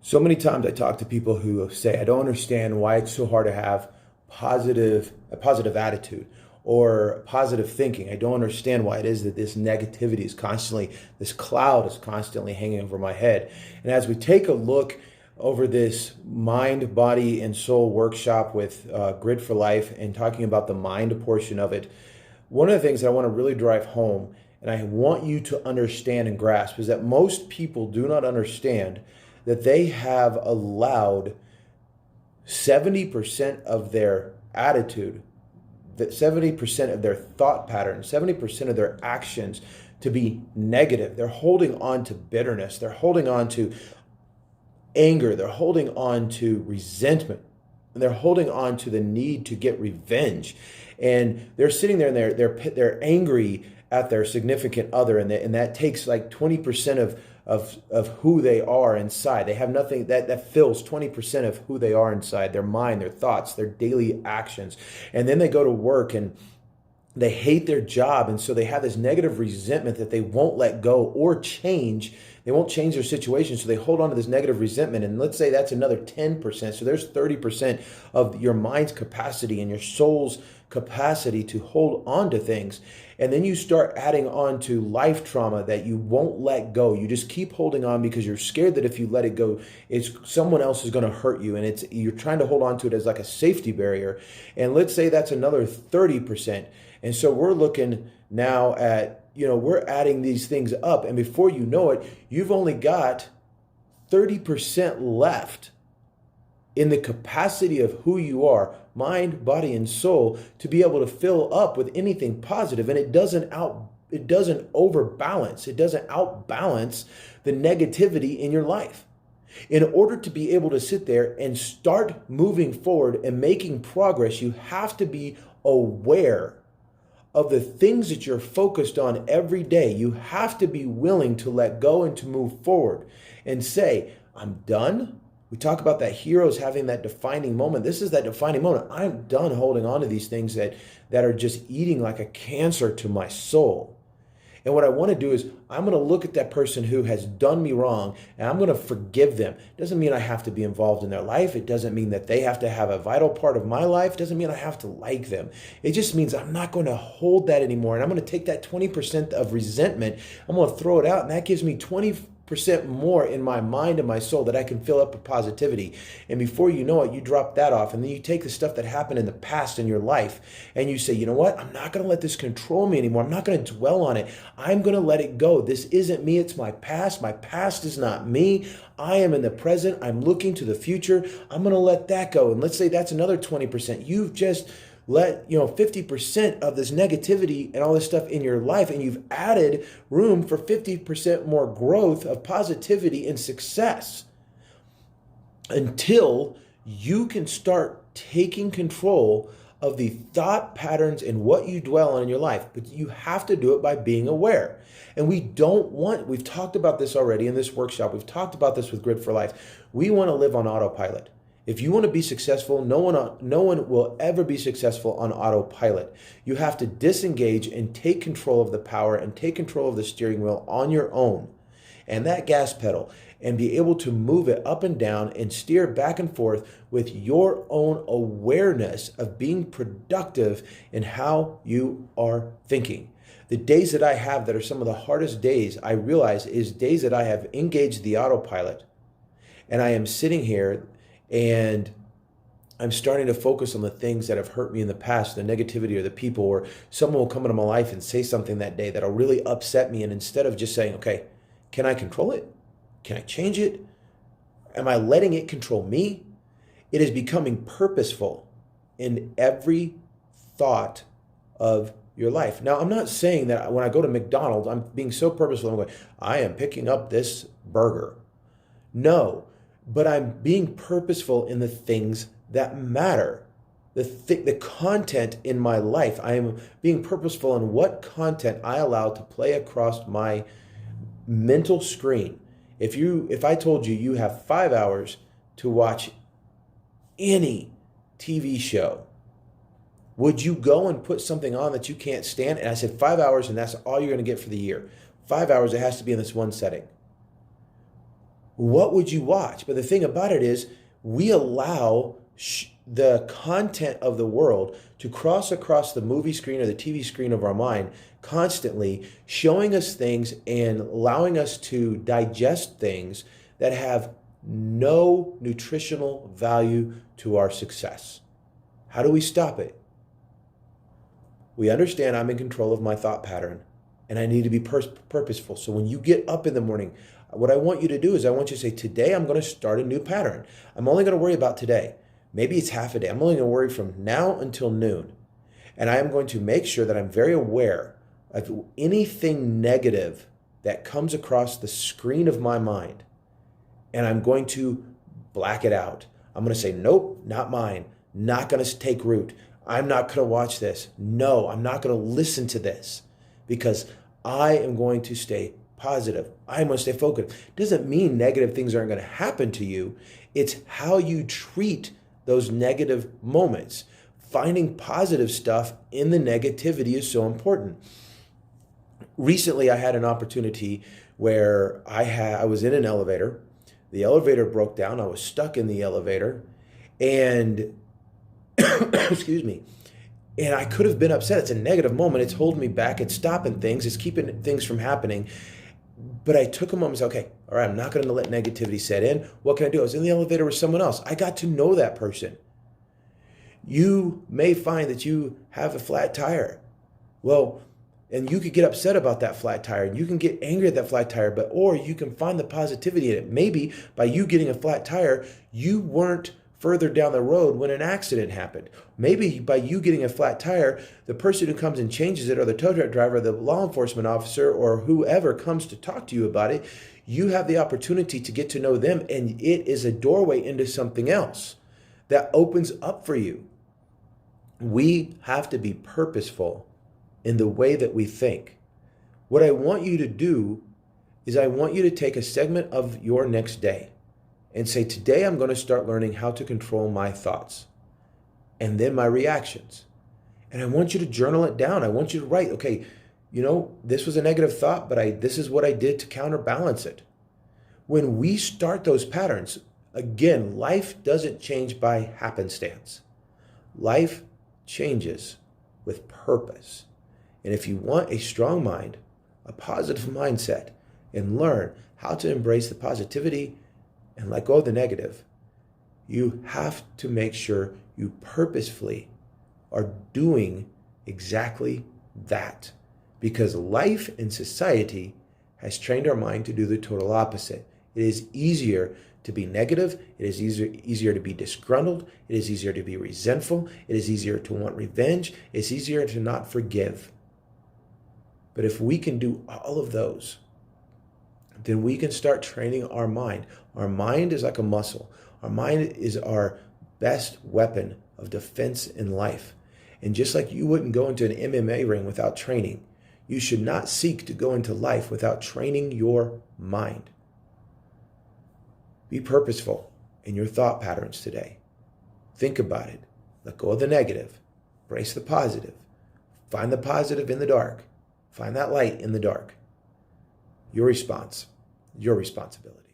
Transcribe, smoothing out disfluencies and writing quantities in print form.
So many times I talk to people who say, I don't understand why it's so hard to have a positive attitude or positive thinking. I don't understand why it is that this negativity is constantly, this cloud is constantly hanging over my head. And as we take a look over this mind, body, and soul workshop with Grid for Life and talking about the mind portion of it, one of the things that I want to really drive home and I want you to understand and grasp is that most people do not understand that they have allowed 70% of their attitude, that 70% of their thought patterns, 70% of their actions to be negative. They're holding on to bitterness. They're holding on to anger. They're holding on to resentment. And they're holding on to the need to get revenge. And they're sitting there and they're angry at their significant other, and that takes like 20% of who they are inside. They have nothing that fills 20% of who they are inside, their mind, their thoughts, their daily actions. And then they go to work and they hate their job, and so they have this negative resentment that they won't let go or change. They won't change their situation, so they hold on to this negative resentment. And let's say that's another 10%. So there's 30% of your mind's capacity and your soul's capacity to hold on to things. And then you start adding on to life trauma that you won't let go. You just keep holding on because you're scared that if you let it go, someone else is going to hurt you. And you're trying to hold on to it as like a safety barrier. And let's say that's another 30%. And so we're looking now at, we're adding these things up. And before you know it, you've only got 30% left in the capacity of who you are, mind, body, and soul, to be able to fill up with anything positive. And it doesn't overbalance. It doesn't outbalance the negativity in your life. In order to be able to sit there and start moving forward and making progress, you have to be aware of the things that you're focused on every day. You have to be willing to let go and to move forward and say, I'm done. We talk about that heroes having that defining moment. This is that defining moment. I'm done holding on to these things that are just eating like a cancer to my soul. And what I want to do is I'm going to look at that person who has done me wrong and I'm going to forgive them. It doesn't mean I have to be involved in their life. It doesn't mean that they have to have a vital part of my life. It doesn't mean I have to like them. It just means I'm not going to hold that anymore. And I'm going to take that 20% of resentment. I'm going to throw it out. And that gives me 20% more in my mind and my soul that I can fill up with positivity. And before you know it, you drop that off. And then you take the stuff that happened in the past in your life and you say, you know what? I'm not going to let this control me anymore. I'm not going to dwell on it. I'm going to let it go. This isn't me. It's my past. My past is not me. I am in the present. I'm looking to the future. I'm going to let that go. And let's say that's another 20%. You've just let 50% of this negativity and all this stuff in your life, and you've added room for 50% more growth of positivity and success until you can start taking control of the thought patterns and what you dwell on in your life. But you have to do it by being aware. And we've talked about this already in this workshop. We've talked about this with Grid for Life. We want to live on autopilot. If you want to be successful, no one will ever be successful on autopilot. You have to disengage and take control of the power and take control of the steering wheel on your own and that gas pedal and be able to move it up and down and steer back and forth with your own awareness of being productive in how you are thinking. The days that I have that are some of the hardest days, I realize, is days that I have engaged the autopilot and I am sitting here and I'm starting to focus on the things that have hurt me in the past, the negativity or the people, or someone will come into my life and say something that day that'll really upset me. And instead of just saying, okay, can I control it? Can I change it? Am I letting it control me? It is becoming purposeful in every thought of your life. Now, I'm not saying that when I go to McDonald's, I'm being so purposeful. I'm going, I am picking up this burger. No. But I'm being purposeful in the things that matter, the content in my life. I am being purposeful in what content I allow to play across my mental screen. If I told you you have 5 hours to watch any TV show, would you go and put something on that you can't stand? And I said 5 hours, and that's all you're going to get for the year. 5 hours, it has to be in this one setting. What would you watch? But the thing about it is, we allow the content of the world to cross across the movie screen or the TV screen of our mind constantly, showing us things and allowing us to digest things that have no nutritional value to our success. How do we stop it? We understand I'm in control of my thought pattern and I need to be purposeful. So when you get up in the morning, what I want you to do is I want you to say, today I'm going to start a new pattern. I'm only going to worry about today. Maybe it's half a day. I'm only going to worry from now until noon. And I am going to make sure that I'm very aware of anything negative that comes across the screen of my mind. And I'm going to black it out. I'm going to say, nope, not mine. Not going to take root. I'm not going to watch this. No, I'm not going to listen to this because I am going to stay positive. I'm going to stay focused. Doesn't mean negative things aren't going to happen to you. It's how you treat those negative moments. Finding positive stuff in the negativity is so important. Recently, I had an opportunity where I was in an elevator. The elevator broke down. I was stuck in the elevator and excuse me. And I could have been upset. It's a negative moment. It's holding me back. It's stopping things. It's keeping things from happening. But I took a moment and said, okay, all right, I'm not going to let negativity set in. What can I do? I was in the elevator with someone else. I got to know that person. You may find that you have a flat tire. Well, and you could get upset about that flat tire and you can get angry at that flat tire, or you can find the positivity in it. Maybe by you getting a flat tire, you weren't further down the road when an accident happened. Maybe by you getting a flat tire, the person who comes and changes it, or the tow truck driver, the law enforcement officer, or whoever comes to talk to you about it, you have the opportunity to get to know them, and it is a doorway into something else that opens up for you. We have to be purposeful in the way that we think. What I want you to do is I want you to take a segment of your next day and say, today I'm going to start learning how to control my thoughts and then my reactions. And I want you to journal it down. I want you to write, okay, this was a negative thought, but this is what I did to counterbalance it. When we start those patterns, again, life doesn't change by happenstance. Life changes with purpose. And if you want a strong mind, a positive mindset, and learn how to embrace the positivity and let go of the negative, you have to make sure you purposefully are doing exactly that. Because life and society has trained our mind to do the total opposite. It is easier to be negative. It is easier to be disgruntled. It is easier to be resentful. It is easier to want revenge. It's easier to not forgive. But if we can do all of those, then we can start training our mind. Our mind is like a muscle. Our mind is our best weapon of defense in life. And just like you wouldn't go into an MMA ring without training, you should not seek to go into life without training your mind. Be purposeful in your thought patterns today. Think about it. Let go of the negative. Embrace the positive. Find the positive in the dark. Find that light in the dark. Your response, your responsibility.